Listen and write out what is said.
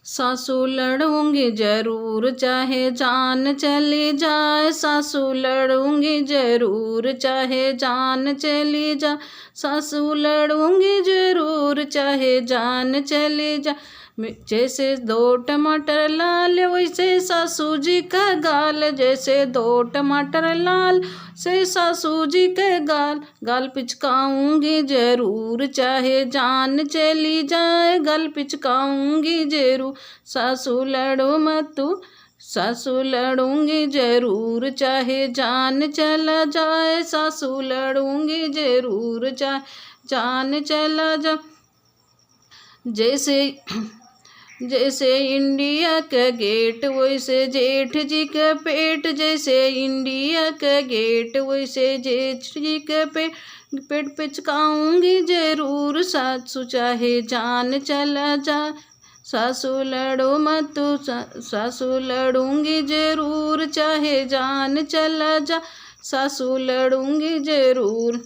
सासू लड़ूंगी जरूर चाहे जान चली जाए, सासू लड़ूंगी जरूर चाहे जान चली जाए, सासू लड़ूंगी जरूर चाहे जान चली जाए। जैसे दो टमाटर लाल वैसे सासू जी का गाल, जैसे दो टमाटर लाल से सासू जी के गाल, गाल पिचकाऊंगी जरूर चाहे जान चली जाए, गाल पिचकाऊंगी जरूर सासू लड़ो मत तू, सासू लड़ूंगी जरूर चाहे जान चला जाए, सासू लड़ूंगी जरूर चाहे जान चला जाए। जैसे इंडिया का गेट वैसे जेठ जी का पेट, जैसे इंडिया का गेट वैसे जेठ जी का पेट पिचकाऊंगी जरूर सासू चाहे जान चला जा, सासू लड़ो मत तू, सासू लड़ूंगी जरूर चाहे जान चला जा, सासू लड़ूंगी जरूर।